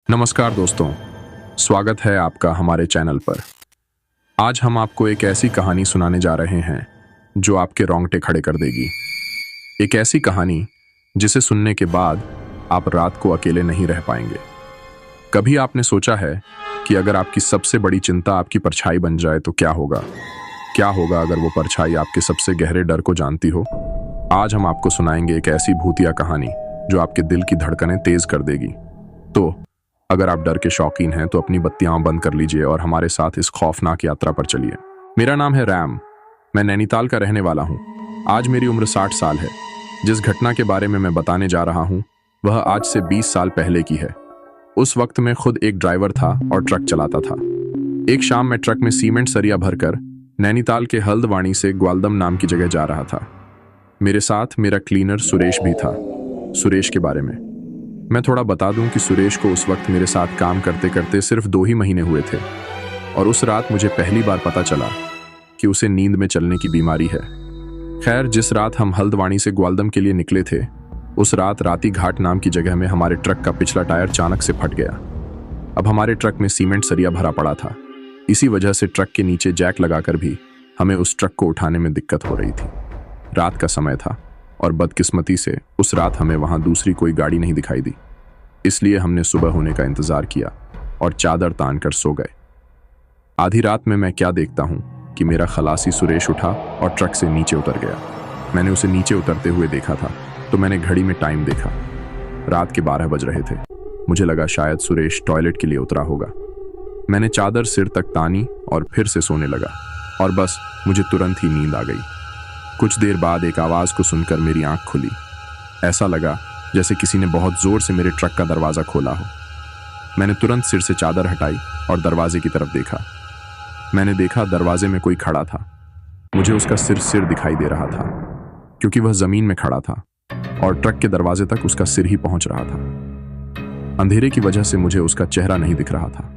नमस्कार दोस्तों, स्वागत है आपका हमारे चैनल पर। आज हम आपको एक ऐसी कहानी सुनाने जा रहे हैं जो आपके रोंगटे खड़े कर देगी। एक ऐसी कहानी जिसे सुनने के बाद आप रात को अकेले नहीं रह पाएंगे। कभी आपने सोचा है कि अगर आपकी सबसे बड़ी चिंता आपकी परछाई बन जाए तो क्या होगा? क्या होगा अगर वो परछाई आपके सबसे गहरे डर को जानती हो? आज हम आपको सुनाएंगे एक ऐसी भूतिया कहानी जो आपके दिल की धड़कनें तेज कर देगी। तो अगर आप डर के शौकीन हैं तो अपनी बत्तियां बंद कर लीजिए और हमारे साथ इस खौफनाक यात्रा पर चलिए। मेरा नाम है रैम। मैं नैनीताल का रहने वाला हूं। आज मेरी उम्र 60 साल है। जिस घटना के बारे में मैं बताने जा रहा हूं वह आज से 20 साल पहले की है। उस वक्त मैं खुद एक ड्राइवर था और ट्रक चलाता था। एक शाम मैं ट्रक में सीमेंट सरिया भरकर नैनीताल के हल्द्वानी से ग्वालदम नाम की जगह जा रहा था। मेरे साथ मेरा क्लीनर सुरेश भी था। सुरेश के बारे में मैं थोड़ा बता दूं कि सुरेश को उस वक्त मेरे साथ काम करते करते सिर्फ 2 ही महीने हुए थे और उस रात मुझे पहली बार पता चला कि उसे नींद में चलने की बीमारी है। खैर, जिस रात हम हल्द्वानी से ग्वालदम के लिए निकले थे उस रात राती घाट नाम की जगह में हमारे ट्रक का पिछला टायर अचानक से फट गया। अब हमारे ट्रक में सीमेंट सरिया भरा पड़ा था। इसी वजह से ट्रक के नीचे जैक लगाकर भी हमें उस ट्रक को उठाने में दिक्कत हो रही थी। रात का समय था और बदकिस्मती से उस रात हमें वहां दूसरी कोई गाड़ी नहीं दिखाई दी। इसलिए हमने सुबह होने का इंतजार किया और चादर तान कर सो गए। आधी रात में मैं क्या देखता हूं कि मेरा खलासी सुरेश उठा और ट्रक से नीचे उतर गया। मैंने उसे नीचे उतरते हुए देखा था तो मैंने घड़ी में टाइम देखा। रात के 12 बज रहे थे। मुझे लगा शायद सुरेश टॉयलेट के लिए उतरा होगा। मैंने चादर सिर तक तानी और फिर से सोने लगा और बस मुझे तुरंत ही नींद आ गई। कुछ देर बाद एक आवाज को सुनकर मेरी आंख खुली। ऐसा लगा जैसे किसी ने बहुत जोर से मेरे ट्रक का दरवाजा खोला हो। मैंने तुरंत सिर से चादर हटाई और दरवाजे की तरफ देखा। मैंने देखा दरवाजे में कोई खड़ा था। मुझे उसका सिर दिखाई दे रहा था क्योंकि वह जमीन में खड़ा था और ट्रक के दरवाजे तक उसका सिर ही पहुंच रहा था। अंधेरे की वजह से मुझे उसका चेहरा नहीं दिख रहा था,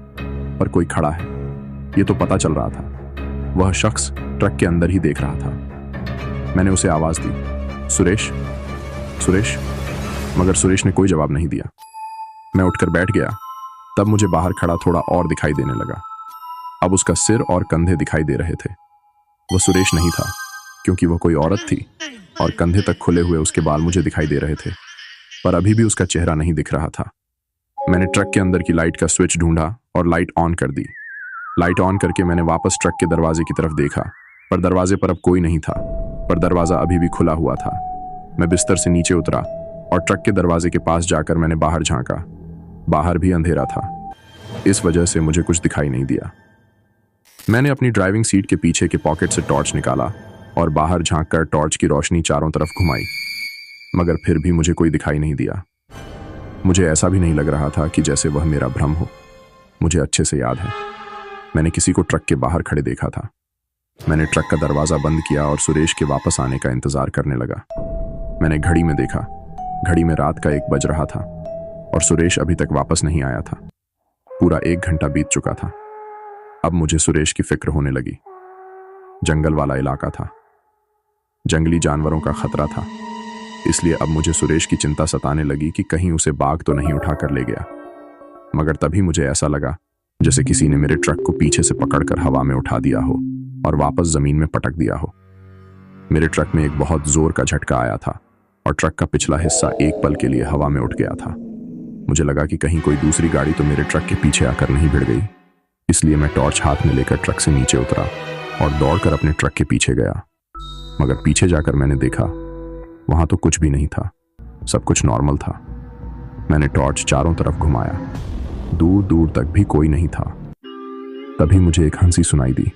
पर कोई खड़ा है ये तो पता चल रहा था। वह शख्स ट्रक के अंदर ही देख रहा था। मैंने उसे आवाज दी, सुरेश, सुरेश, मगर सुरेश ने कोई जवाब नहीं दिया। मैं उठकर बैठ गया। तब मुझे बाहर खड़ा थोड़ा और दिखाई देने लगा। अब उसका सिर और कंधे दिखाई दे रहे थे। वह सुरेश नहीं था क्योंकि वह कोई औरत थी और कंधे तक खुले हुए उसके बाल मुझे दिखाई दे रहे थे, पर अभी भी उसका चेहरा नहीं दिख रहा था। मैंने ट्रक के अंदर की लाइट का स्विच ढूंढा और लाइट ऑन कर दी। लाइट ऑन करके मैंने वापस ट्रक के दरवाजे की तरफ देखा, पर दरवाजे पर अब कोई नहीं था, पर दरवाजा अभी भी खुला हुआ था। मैं बिस्तर से नीचे उतरा और ट्रक के दरवाजे के पास जाकर मैंने बाहर झांका। बाहर भी अंधेरा था। इस वजह से मुझे कुछ दिखाई नहीं दिया। मैंने अपनी ड्राइविंग सीट के पीछे के पॉकेट से टॉर्च निकाला और बाहर झांककर टॉर्च की रोशनी चारों तरफ घुमाई, मगर फिर भी मुझे कोई दिखाई नहीं दिया। मुझे ऐसा भी नहीं लग रहा था कि जैसे वह मेरा भ्रम हो। मुझे अच्छे से याद है, मैंने किसी को ट्रक के बाहर खड़े देखा था। मैंने ट्रक का दरवाजा बंद किया और सुरेश के वापस आने का इंतजार करने लगा। मैंने घड़ी में देखा। घड़ी में रात का 1 बज रहा था और सुरेश अभी तक वापस नहीं आया था। पूरा 1 घंटा बीत चुका था। अब मुझे सुरेश की फिक्र होने लगी। जंगल वाला इलाका था, जंगली जानवरों का खतरा था, इसलिए अब मुझे सुरेश की चिंता सताने लगी कि कहीं उसे बाघ तो नहीं उठा कर ले गया। मगर तभी मुझे ऐसा लगा जैसे किसी ने मेरे ट्रक को पीछे से पकड़कर हवा में उठा दिया हो और वापस जमीन में पटक दिया हो। मेरे ट्रक में एक बहुत जोर का झटका आया था और ट्रक का पिछला हिस्सा एक पल के लिए हवा में उठ गया था। मुझे लगा कि कहीं कोई दूसरी गाड़ी तो मेरे ट्रक के पीछे आकर नहीं भिड़ गई। इसलिए मैं टॉर्च हाथ में लेकर ट्रक से नीचे उतरा और दौड़कर अपने ट्रक के पीछे गया। मगर पीछे जाकर मैंने देखा वहां तो कुछ भी नहीं था। सब कुछ नॉर्मल था। मैंने टॉर्च चारों तरफ घुमाया। दूर दूर तक भी कोई नहीं था। तभी मुझे एक हंसी सुनाई दी।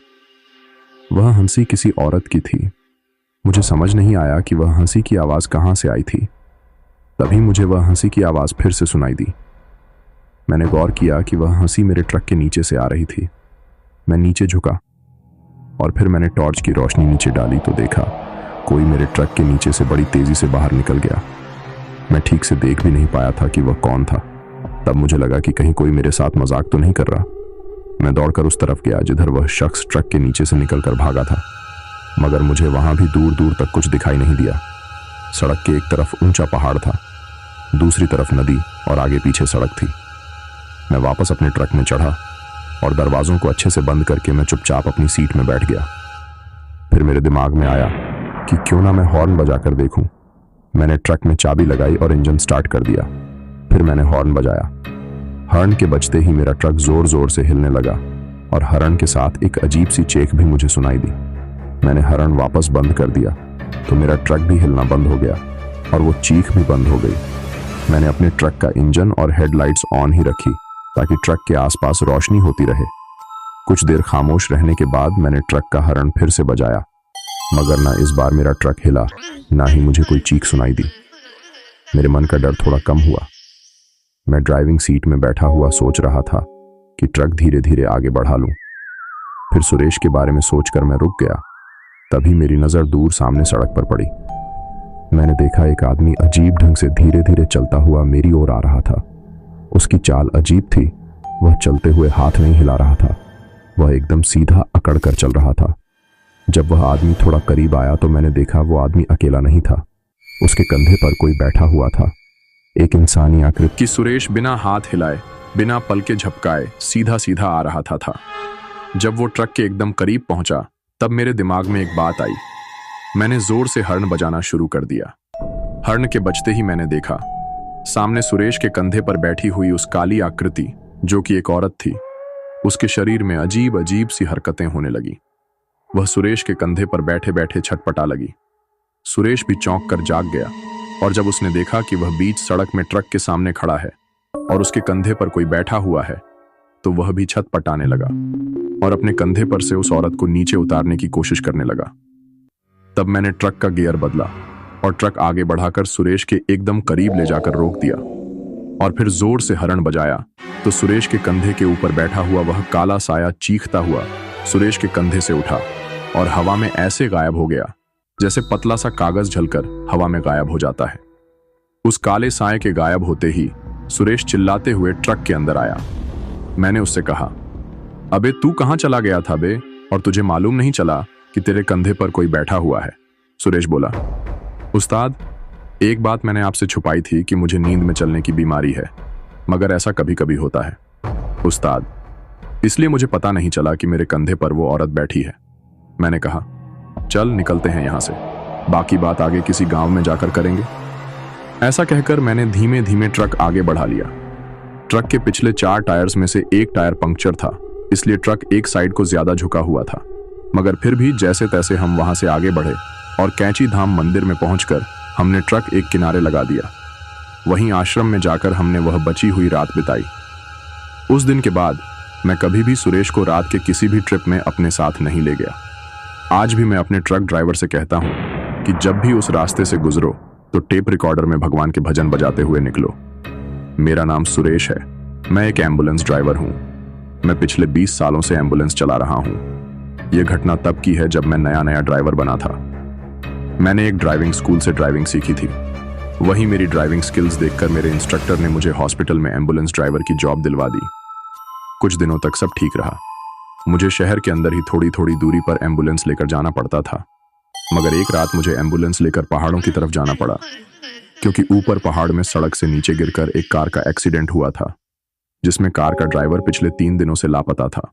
वह हंसी किसी औरत की थी। मुझे समझ नहीं आया कि वह हंसी की आवाज कहां से आई थी। तभी मुझे वह हंसी की आवाज फिर से सुनाई दी। मैंने गौर किया कि वह हंसी मेरे ट्रक के नीचे से आ रही थी। मैं नीचे झुका और फिर मैंने टॉर्च की रोशनी नीचे डाली तो देखा कोई मेरे ट्रक के नीचे से बड़ी तेजी से बाहर निकल गया। मैं ठीक से देख भी नहीं पाया था कि वह कौन था। तब मुझे लगा कि कहीं कोई मेरे साथ मजाक तो नहीं कर रहा। मैं दौड़कर उस तरफ गया जिधर वह शख्स ट्रक के नीचे से निकलकर भागा था, मगर मुझे वहां भी दूर दूर तक कुछ दिखाई नहीं दिया। सड़क के एक तरफ ऊंचा पहाड़ था, दूसरी तरफ नदी और आगे पीछे सड़क थी। मैं वापस अपने ट्रक में चढ़ा और दरवाजों को अच्छे से बंद करके मैं चुपचाप अपनी सीट में बैठ गया। फिर मेरे दिमाग में आया कि क्यों ना मैं हॉर्न बजाकर देखूं। मैंने ट्रक में चाबी लगाई और इंजन स्टार्ट कर दिया। फिर मैंने हॉर्न बजाया। हॉर्न के बजते ही मेरा ट्रक जोर जोर से हिलने लगा और हॉर्न के साथ एक अजीब सी चीख भी मुझे सुनाई दी। मैंने हॉर्न वापस बंद कर दिया तो मेरा ट्रक भी हिलना बंद हो गया और वो चीख भी बंद हो गई। मैंने अपने ट्रक का इंजन और हेडलाइट्स ऑन ही रखी ताकि ट्रक के आसपास रोशनी होती रहे। कुछ देर खामोश रहने के बाद मैंने ट्रक का हॉर्न फिर से बजाया, मगर ना इस बार मेरा ट्रक हिला, ना ही मुझे कोई चीख सुनाई दी। मेरे मन का डर थोड़ा कम हुआ। मैं ड्राइविंग सीट में बैठा हुआ सोच रहा था कि ट्रक धीरे धीरे आगे बढ़ा लूं। फिर सुरेश के बारे में सोचकर मैं रुक गया। तभी मेरी नजर दूर सामने सड़क पर पड़ी। मैंने देखा एक आदमी अजीब ढंग से धीरे धीरे चलता हुआ मेरी ओर आ रहा था। उसकी चाल अजीब थी। वह चलते हुए हाथ नहीं हिला रहा था, वह एकदम सीधा अकड़ कर चल रहा था। जब वह आदमी थोड़ा करीब आया तो मैंने देखा वो आदमी अकेला नहीं था। उसके कंधे पर कोई बैठा हुआ था, एक इंसानी आकृति कि सुरेश बिना हाथ हिलाए, बिना पलके झपकाए सीधा सीधा आ रहा था। जब वो ट्रक के एकदम करीब पहुंचा तब मेरे दिमाग में एक बात आई। मैंने जोर से हॉर्न बजाना शुरू कर दिया। हॉर्न के बजते ही मैंने देखा सामने सुरेश के कंधे पर बैठी हुई उस काली आकृति, जो कि एक औरत थी। उसके शरीर में अजीब अजीब सी हरकतें होने लगी। वह सुरेश के कंधे पर बैठे बैठे छटपटा लगी। सुरेश भी चौंक कर जाग गया और जब उसने देखा कि वह बीच सड़क में ट्रक के सामने खड़ा है और उसके कंधे पर कोई बैठा हुआ है, तो वह भी छटपटाने लगा और अपने कंधे पर से उस औरत को नीचे उतारने की कोशिश करने लगा। तब मैंने ट्रक का गियर बदला और ट्रक आगे बढ़ाकर सुरेश के एकदम करीब ले जाकर रोक दिया और फिर जोर से हॉर्न बजाया तो सुरेश के कंधे के ऊपर बैठा हुआ वह काला साया चीखता हुआ सुरेश के कंधे से उठा और हवा में ऐसे गायब हो गया जैसे पतला सा कागज झलकर हवा में गायब हो जाता है। उस काले साए के गायब होते ही सुरेश चिल्लाते हुए ट्रक के अंदर आया। मैंने उससे कहा, अबे तू कहां चला गया था बे, और तुझे मालूम नहीं चला कि तेरे कंधे पर कोई बैठा हुआ है? सुरेश बोला, उस्ताद, एक बात मैंने आपसे छुपाई थी कि मुझे नींद में चलने की बीमारी है, मगर ऐसा कभी कभी होता है उस्ताद, इसलिए मुझे पता नहीं चला कि मेरे कंधे पर वो औरत बैठी है। मैंने कहा, चल निकलते हैं यहां से, बाकी बात आगे किसी गांव में जाकर करेंगे। ऐसा कहकर मैंने धीमे धीमे ट्रक आगे बढ़ा लिया। ट्रक के पिछले 4 टायर्स में से एक टायर पंक्चर था, इसलिए ट्रक एक साइड को ज्यादा झुका हुआ था, मगर फिर भी जैसे तैसे हम वहां से आगे बढ़े और कैंची धाम मंदिर में पहुंचकर हमने ट्रक एक किनारे लगा दिया। वहीं आश्रम में जाकर हमने वह बची हुई रात बिताई। उस दिन के बाद मैं कभी भी सुरेश को रात के किसी भी ट्रिप में अपने साथ नहीं ले गया। आज भी मैं अपने ट्रक ड्राइवर से कहता हूं कि जब भी उस रास्ते से गुजरो तो टेप रिकॉर्डर में भगवान के भजन बजाते हुए निकलो। मेरा नाम सुरेश है, मैं एक एम्बुलेंस ड्राइवर हूं। मैं पिछले 20 सालों से एम्बुलेंस चला रहा हूं। यह घटना तब की है जब मैं नया नया ड्राइवर बना था। मैंने एक ड्राइविंग स्कूल से ड्राइविंग सीखी थी। वहीं मेरी ड्राइविंग स्किल्स देखकर मेरे इंस्ट्रक्टर ने मुझे हॉस्पिटल में एम्बुलेंस ड्राइवर की जॉब दिलवा दी। कुछ दिनों तक सब ठीक रहा। मुझे शहर के अंदर ही थोड़ी थोड़ी दूरी पर एम्बुलेंस लेकर जाना पड़ता था, मगर एक रात मुझे एम्बुलेंस लेकर पहाड़ों की तरफ जाना पड़ा, क्योंकि ऊपर पहाड़ में सड़क से नीचे गिरकर एक कार का एक्सीडेंट हुआ था, जिसमें कार का ड्राइवर पिछले 3 दिनों से लापता था।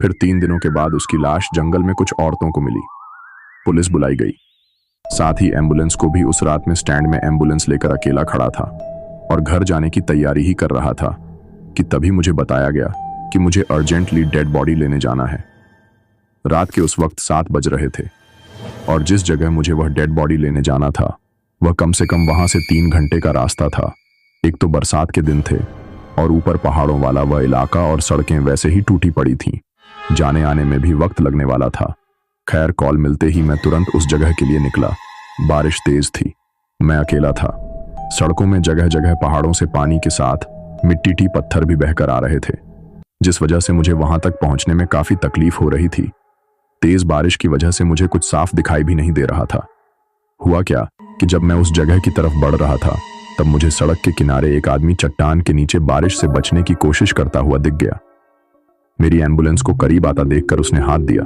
फिर 3 दिनों के बाद उसकी लाश जंगल में कुछ औरतों को मिली। पुलिस बुलाई गई। साथ ही एम्बुलेंस को भी उस रात में स्टैंड में एम्बुलेंस लेकर अकेला खड़ा था और घर जाने की तैयारी ही कर रहा था कि तभी मुझे बताया गया कि मुझे अर्जेंटली डेड बॉडी लेने जाना है। रात के उस वक्त 7 बज रहे थे और जिस जगह मुझे वह डेड बॉडी लेने जाना था वह कम से कम वहां से 3 घंटे का रास्ता था। एक तो बरसात के दिन थे और ऊपर पहाड़ों वाला वह इलाका और सड़कें वैसे ही टूटी पड़ी थीं। जाने आने में भी वक्त लगने वाला था। खैर, कॉल मिलते ही मैं तुरंत उस जगह के लिए निकला। बारिश तेज थी, मैं अकेला था। सड़कों में जगह जगह पहाड़ों से पानी के साथ मिट्टी पत्थर भी बहकर आ रहे थे, जिस वजह से मुझे वहां तक पहुंचने में काफी तकलीफ हो रही थी। तेज बारिश की वजह से मुझे कुछ साफ दिखाई भी नहीं दे रहा था। हुआ क्या कि जब मैं उस जगह की तरफ बढ़ रहा था तब मुझे सड़क के किनारे एक आदमी चट्टान के नीचे बारिश से बचने की कोशिश करता हुआ दिख गया। मेरी एम्बुलेंस को करीब आता देखकर उसने हाथ दिया।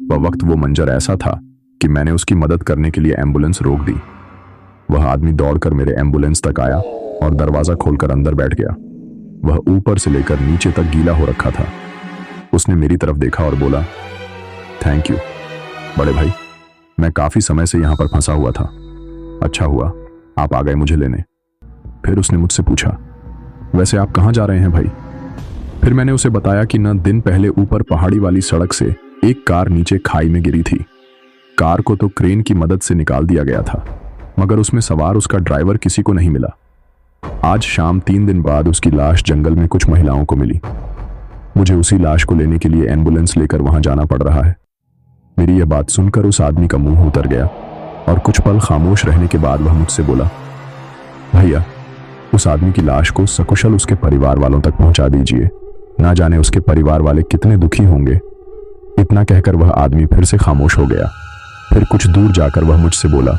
वह वक्त वो मंजर ऐसा था कि मैंने उसकी मदद करने के लिए एम्बुलेंस रोक दी। वह आदमी दौड़कर मेरे एम्बुलेंस तक आया और दरवाजा खोलकर अंदर बैठ गया। वह ऊपर से लेकर नीचे तक गीला हो रखा था। उसने मेरी तरफ देखा और बोला, थैंक यू बड़े भाई, मैं काफी समय से यहां पर फंसा हुआ था। अच्छा हुआ आप आ गए मुझे लेने। फिर उसने मुझसे पूछा, वैसे आप कहां जा रहे हैं भाई? फिर मैंने उसे बताया कि 9 दिन पहले ऊपर पहाड़ी वाली सड़क से एक कार नीचे खाई में गिरी थी। कार को तो क्रेन की मदद से निकाल दिया गया था, मगर उसमें सवार उसका ड्राइवर किसी को नहीं मिला। आज शाम 3 दिन बाद उसकी लाश जंगल में कुछ महिलाओं को मिली। मुझे उसी लाश को लेने के लिए एम्बुलेंस लेकर वहां जाना पड़ रहा है। मेरी यह बात सुनकर उस आदमी का मुंह उतर गया और कुछ पल खामोश रहने के बाद वह मुझसे बोला, भैया उस आदमी की लाश को सकुशल उसके परिवार वालों तक पहुंचा दीजिए। ना जाने उसके परिवार वाले कितने दुखी होंगे। इतना कहकर वह आदमी फिर से खामोश हो गया। फिर कुछ दूर जाकर वह मुझसे बोला,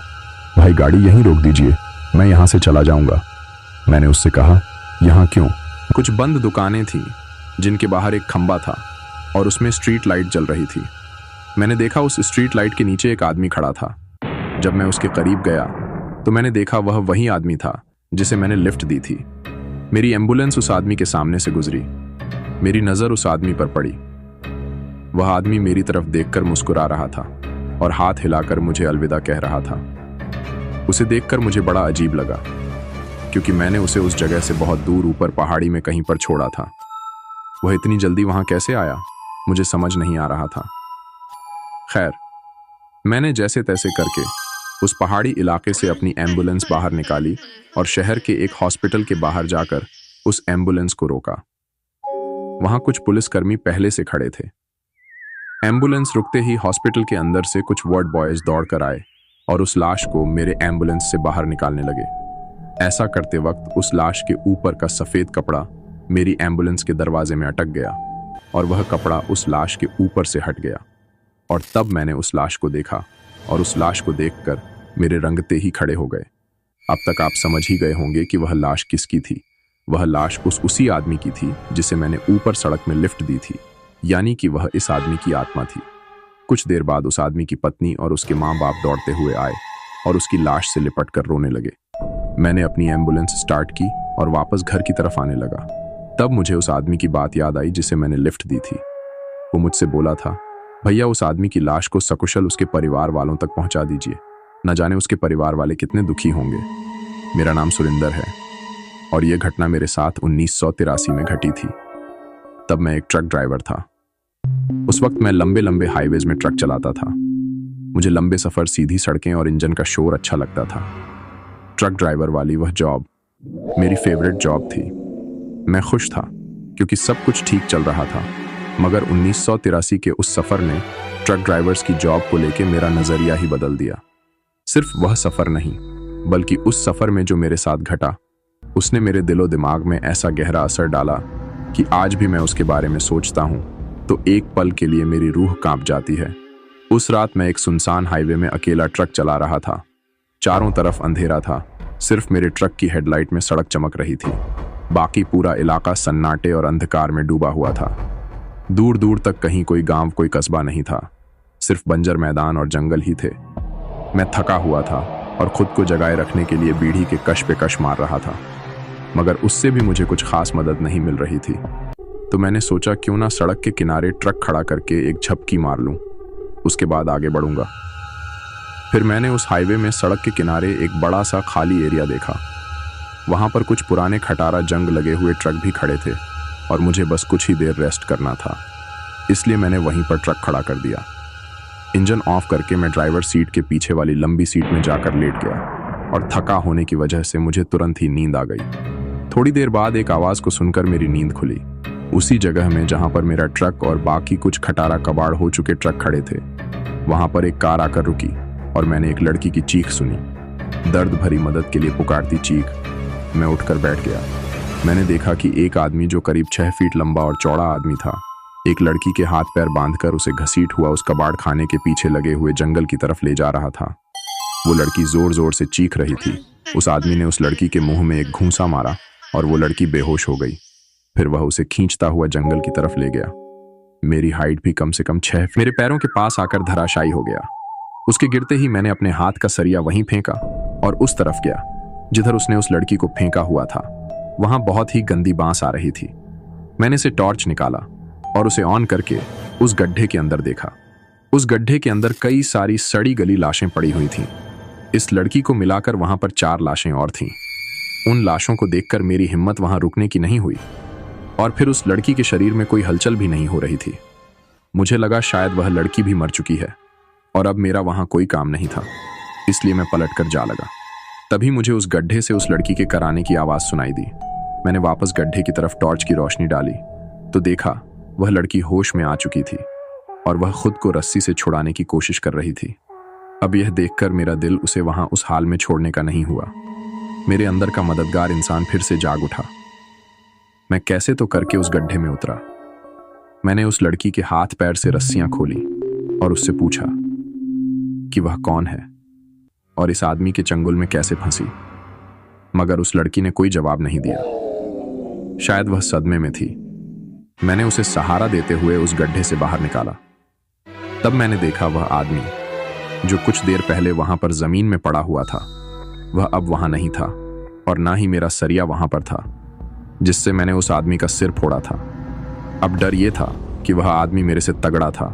भाई गाड़ी यहीं रोक दीजिए, मैं यहां से चला जाऊंगा। मैंने उससे कहा, यहां क्यों? कुछ बंद दुकानें थीं जिनके बाहर एक खंबा था और उसमें स्ट्रीट लाइट जल रही थी। मैंने देखा उस स्ट्रीट लाइट के नीचे एक आदमी खड़ा था। जब मैं उसके करीब गया तो मैंने देखा वह वही आदमी था जिसे मैंने लिफ्ट दी थी। मेरी एम्बुलेंस उस आदमी के सामने से गुजरी। मेरी नजर उस आदमी पर पड़ी। वह आदमी मेरी तरफ देखकर मुस्कुरा रहा था और हाथ हिलाकर मुझे अलविदा कह रहा था। उसे देखकर मुझे बड़ा अजीब लगा, क्योंकि मैंने उसे उस जगह से बहुत दूर ऊपर पहाड़ी में कहीं पर छोड़ा था। वह इतनी जल्दी वहां कैसे आया, मुझे समझ नहीं आ रहा था। खैर, मैंने जैसे तैसे करके उस पहाड़ी इलाके से अपनी एम्बुलेंस बाहर निकाली और शहर के एक हॉस्पिटल के बाहर जाकर उस एम्बुलेंस को रोका। वहां कुछ पुलिसकर्मी पहले से खड़े थे। एम्बुलेंस रुकते ही हॉस्पिटल के अंदर से कुछ वार्ड बॉयज दौड़कर आए और उस लाश को मेरे एम्बुलेंस से बाहर निकालने लगे। ऐसा करते वक्त उस लाश के ऊपर का सफेद कपड़ा मेरी एम्बुलेंस के दरवाजे में अटक गया और वह कपड़ा उस लाश के ऊपर से हट गया। और तब मैंने उस लाश को देखा और उस लाश को देखकर मेरे रंगते ही खड़े हो गए। अब तक आप समझ ही गए होंगे कि वह लाश किसकी थी। वह लाश उसी आदमी की थी जिसे मैंने ऊपर सड़क में लिफ्ट दी थी, यानी कि वह इस आदमी की आत्मा थी। कुछ देर बाद उस आदमी की पत्नी और उसके माँ बाप दौड़ते हुए आए और उसकी लाश से लिपट कर रोने लगे। मैंने अपनी एम्बुलेंस स्टार्ट की और वापस घर की तरफ आने लगा। तब मुझे उस आदमी की बात याद आई जिसे मैंने लिफ्ट दी थी। वो मुझसे बोला था, भैया उस आदमी की लाश को सकुशल उसके परिवार वालों तक पहुंचा दीजिए। न जाने उसके परिवार वाले कितने दुखी होंगे। मेरा नाम सुरिंदर है और यह घटना मेरे साथ 1983 में घटी थी। तब मैं एक ट्रक ड्राइवर था। उस वक्त मैं लंबे लंबे हाईवेज में ट्रक चलाता था। मुझे लंबे सफर, सीधी सड़कें और इंजन का शोर अच्छा लगता था। ट्रक ड्राइवर वाली वह जॉब मेरी फेवरेट जॉब थी। मैं खुश था क्योंकि सब कुछ ठीक चल रहा था। मगर 1983 के उस सफर ने ट्रक ड्राइवर्स की जॉब को लेकर मेरा नजरिया ही बदल दिया। सिर्फ वह सफर नहीं, बल्कि उस सफर में जो मेरे साथ घटा, उसने मेरे दिलो दिमाग में ऐसा गहरा असर डाला कि आज भी मैं उसके बारे में सोचता हूं तो एक पल के लिए मेरी रूह कांप जाती है। उस रात मैं एक सुनसान हाईवे में अकेला ट्रक चला रहा था। चारों तरफ अंधेरा था। सिर्फ मेरे ट्रक की हेडलाइट में सड़क चमक रही थी। बाकी पूरा इलाका सन्नाटे और अंधकार में डूबा हुआ था। दूर दूर तक कहीं कोई गांव, कोई कस्बा नहीं था। सिर्फ बंजर मैदान और जंगल ही थे। मैं थका हुआ था और खुद को जगाए रखने के लिए बीड़ी के कश पे कश मार रहा था, मगर उससे भी मुझे कुछ खास मदद नहीं मिल रही थी। तो मैंने सोचा क्यों ना सड़क के किनारे ट्रक खड़ा करके एक झपकी मार लूं, उसके बाद आगे बढ़ूंगा। फिर मैंने उस हाईवे में सड़क के किनारे एक बड़ा सा खाली एरिया देखा। वहां पर कुछ पुराने खटारा जंग लगे हुए ट्रक भी खड़े थे और मुझे बस कुछ ही देर रेस्ट करना था, इसलिए मैंने वहीं पर ट्रक खड़ा कर दिया। इंजन ऑफ करके मैं ड्राइवर सीट के पीछे वाली लंबी सीट में जाकर लेट गया और थका होने की वजह से मुझे तुरंत ही नींद आ गई। थोड़ी देर बाद एक आवाज को सुनकर मेरी नींद खुली। उसी जगह में जहां पर मेरा ट्रक और बाकी कुछ खटारा कबाड़ हो चुके ट्रक खड़े थे, वहां पर एक कार आकर रुकी और मैंने एक लड़की की चीख सुनी, दर्द भरी मदद के लिए पुकारती चीख। मैं उठकर बैठ गया। मैंने देखा कि एक आदमी जो करीब 6 फीट लंबा और चौड़ा आदमी था, एक लड़की के हाथ पैर बांधकर उसे घसीट हुआ उस कबाड़ खाने के पीछे लगे हुए जंगल की तरफ ले जा रहा था। वो लड़की जोर जोर से चीख रही थी। उस आदमी ने उस लड़की के मुंह में एक घूंसा मारा और वो लड़की बेहोश हो गई। फिर वह उसे खींचता हुआ जंगल की तरफ ले गया। मेरी हाइट भी कम से कम 6 फीट मेरे पैरों के पास आकर धराशायी हो गया। उसके गिरते ही मैंने अपने हाथ का सरिया वहीं फेंका और उस तरफ गया जिधर उसने उस लड़की को फेंका हुआ था। वहां बहुत ही गंदी बांस आ रही थी। मैंने से टॉर्च निकाला और उसे ऑन करके उस गड्ढे के अंदर देखा। उस गड्ढे के अंदर कई सारी सड़ी गली लाशें पड़ी हुई थीं। इस लड़की को मिलाकर वहां पर 4 लाशें और थीं। उन लाशों को देखकर मेरी हिम्मत वहां रुकने की नहीं हुई और फिर उस लड़की के शरीर में कोई हलचल भी नहीं हो रही थी। मुझे लगा शायद वह लड़की भी मर चुकी है और अब मेरा वहां कोई काम नहीं था, इसलिए मैं पलटकर जा लगा। तभी मुझे उस गड्ढे से उस लड़की के कराने की आवाज सुनाई दी। मैंने वापस गड्ढे की तरफ टॉर्च की रोशनी डाली तो देखा वह लड़की होश में आ चुकी थी और वह खुद को रस्सी से छुड़ाने की कोशिश कर रही थी। अब यह देखकर मेरा दिल उसे वहां उस हाल में छोड़ने का नहीं हुआ। मेरे अंदर का मददगार इंसान फिर से जाग उठा। मैं कैसे तो करके उस गड्ढे में उतरा। मैंने उस लड़की के हाथ पैर से रस्सियां खोली और उससे पूछा कि वह कौन है और इस आदमी के चंगुल में कैसे फंसी, मगर उस लड़की ने कोई जवाब नहीं दिया। शायद वह सदमे में थी। मैंने उसे सहारा देते हुए उस गड्ढे से बाहर निकाला। तब मैंने देखा वह आदमी जो कुछ देर पहले वहां पर जमीन में पड़ा हुआ था, वह अब वहां नहीं था और ना ही मेरा सरिया वहां पर था जिससे मैंने उस आदमी का सिर फोड़ा था। अब डर यह था कि वह आदमी मेरे से तगड़ा था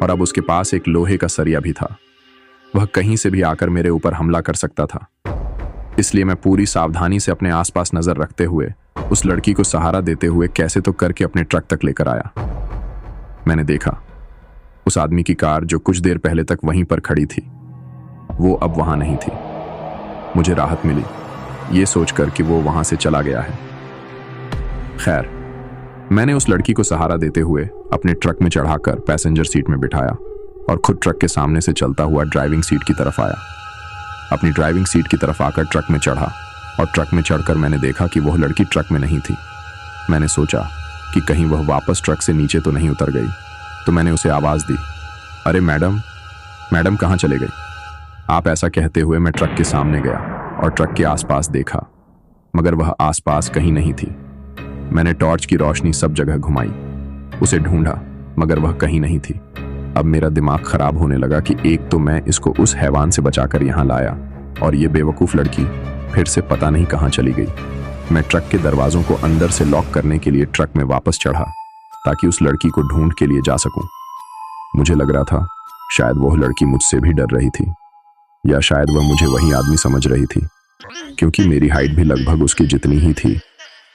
और अब उसके पास एक लोहे का सरिया भी था। वह कहीं से भी आकर मेरे ऊपर हमला कर सकता था। इसलिए मैं पूरी सावधानी से अपने आसपास नजर रखते हुए उस लड़की को सहारा देते हुए कैसे तो करके अपने ट्रक तक लेकर आया। मैंने देखा उस आदमी की कार जो कुछ देर पहले तक वहीं पर खड़ी थी, वो अब वहां नहीं थी। मुझे राहत मिली ये सोचकर कि वो वहां से चला गया है। खैर, मैंने उस लड़की को सहारा देते हुए अपने ट्रक में चढ़ाकर पैसेंजर सीट में बिठाया और खुद ट्रक के सामने से चलता हुआ ड्राइविंग सीट की तरफ आया। अपनी ड्राइविंग सीट की तरफ आकर ट्रक में चढ़ा और ट्रक में चढ़कर मैंने देखा कि वह लड़की ट्रक में नहीं थी। मैंने सोचा कि कहीं वह वापस ट्रक से नीचे तो नहीं उतर गई, तो मैंने उसे आवाज दी, अरे मैडम, मैडम कहाँ चले गई आप? ऐसा कहते हुए मैं ट्रक के सामने गया और ट्रक के आसपास देखा, मगर वह आसपास कहीं नहीं थी। मैंने टॉर्च की रोशनी सब जगह घुमाई, उसे ढूंढा, मगर वह कहीं नहीं थी। अब मेरा दिमाग खराब होने लगा कि एक तो मैं इसको उस हैवान से बचाकर यहाँ लाया और ये बेवकूफ लड़की फिर से पता नहीं कहाँ चली गई। मैं ट्रक के दरवाजों को अंदर से लॉक करने के लिए ट्रक में वापस चढ़ा ताकि उस लड़की को ढूंढ के लिए जा सकूं। मुझे लग रहा था शायद वह लड़की मुझसे भी डर रही थी या शायद वह मुझे वही आदमी समझ रही थी, क्योंकि मेरी हाइट भी लगभग उसकी जितनी ही थी।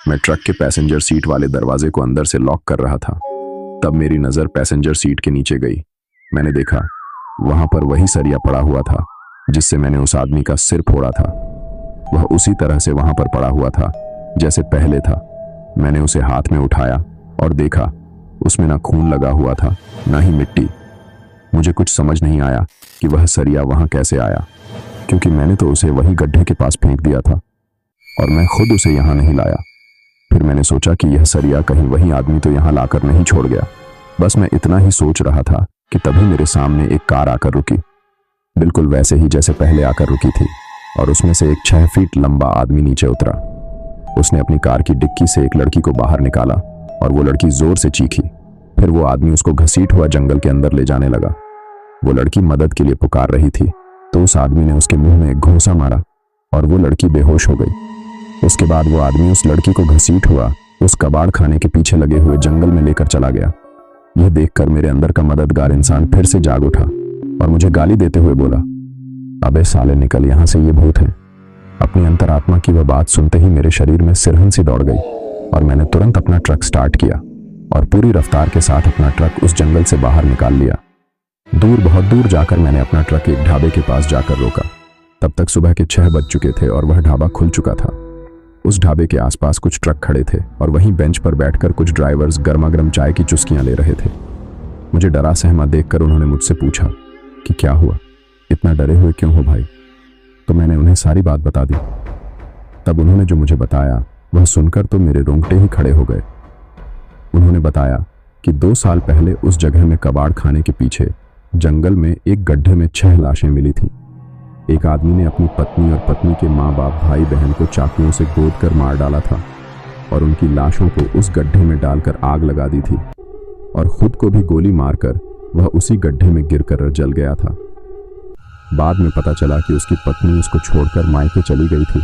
मैं ट्रक के पैसेंजर सीट वाले दरवाजे को अंदर से लॉक कर रहा था। तब मेरी नजर पैसेंजर सीट के नीचे गई। मैंने देखा वहां पर वही सरिया पड़ा हुआ था जिससे मैंने उस आदमी का सिर फोड़ा था। वह उसी तरह से वहां पर पड़ा हुआ था जैसे पहले था। मैंने उसे हाथ में उठाया और देखा उसमें ना खून लगा हुआ था ना ही मिट्टी। मुझे कुछ समझ नहीं आया कि वह सरिया वहां कैसे आया, क्योंकि मैंने तो उसे वही गड्ढे के पास फेंक दिया था और मैं खुद उसे यहां नहीं लाया। फिर मैंने सोचा कि यह सरिया कहीं वही आदमी तो यहां लाकर नहीं छोड़ गया। बस मैं इतना ही सोच रहा था कि तभी मेरे सामने एक कार आकर रुकी, बिल्कुल वैसे ही जैसे पहले आकर रुकी थी, और उसमें से एक 6 फीट लंबा आदमी नीचे उतरा। उसने अपनी कार की डिक्की से एक लड़की को बाहर निकाला और वो लड़की जोर से चीखी। फिर वो आदमी उसको घसीट हुआ जंगल के अंदर ले जाने लगा। वो लड़की मदद के लिए पुकार रही थी तो उस आदमी ने उसके मुंह में एक घूंसा मारा और वो लड़की बेहोश हो गई। उसके बाद वो आदमी उस लड़की को घसीट हुआ उस कबाड़ खाने के पीछे लगे हुए जंगल में लेकर चला गया। यह देखकर मेरे अंदर का मददगार इंसान फिर से जाग उठा और मुझे गाली देते हुए बोला, अबे साले निकल यहां से, ये भूत है। अपनी अंतरात्मा की वह बात सुनते ही मेरे शरीर में सिरहन सी दौड़ गई और मैंने तुरंत अपना ट्रक स्टार्ट किया और पूरी रफ्तार के साथ अपना ट्रक उस जंगल से बाहर निकाल लिया। दूर, बहुत दूर जाकर मैंने अपना ट्रक एक ढाबे के पास जाकर रोका। तब तक सुबह के 6 बज चुके थे और वह ढाबा खुल चुका था। उस ढाबे के आसपास कुछ ट्रक खड़े थे और वहीं बेंच पर बैठकर कुछ ड्राइवर्स गर्मा-गर्म चाय की चुस्कियां ले रहे थे। मुझे डरा सहमा देखकर उन्होंने मुझसे पूछा कि क्या हुआ, इतना डरे हुए क्यों हो भाई? तो मैंने उन्हें सारी बात बता दी। तब उन्होंने जो मुझे बताया वह सुनकर तो मेरे रोंगटे ही खड़े हो गए। उन्होंने बताया कि 2 साल पहले उस जगह में कबाड़ खाने के पीछे जंगल में एक गड्ढे में 6 लाशें मिली थीं। एक आदमी ने अपनी पत्नी और पत्नी के माँ बाप, भाई बहन को चाकुओं से गोद कर मार डाला था और उनकी लाशों को उस गड्ढे में डालकर आग लगा दी थी और खुद को भी गोली मारकर वह उसी गड्ढे में गिरकर जल गया था। बाद में पता चला कि उसकी पत्नी उसको छोड़कर मायके चली गई थी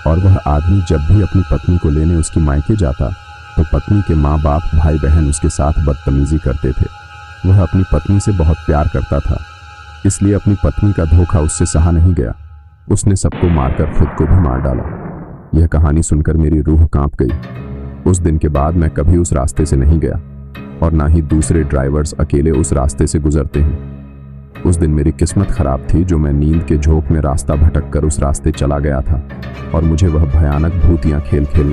और वह आदमी जब भी अपनी पत्नी को लेने उसकी मायके जाता तो पत्नी के माँ बाप भाई बहन उसके साथ बदतमीजी करते थे। वह अपनी पत्नी से बहुत प्यार करता था, इसलिए अपनी पत्नी का धोखा उससे सहा नहीं गया। उसने सबको मारकर खुद को भी मार डाला। यह कहानी सुनकर मेरी रूह कांप गई। उस दिन के बाद मैं कभी उस रास्ते से नहीं गया और ना ही दूसरे ड्राइवर्स अकेले उस रास्ते से गुजरते हैं। उस दिन मेरी किस्मत खराब थी जो मैं नींद के झोंक में रास्ता भटक कर उस रास्ते चला गया था और मुझे वह भयानक भूतिया खेल खेलना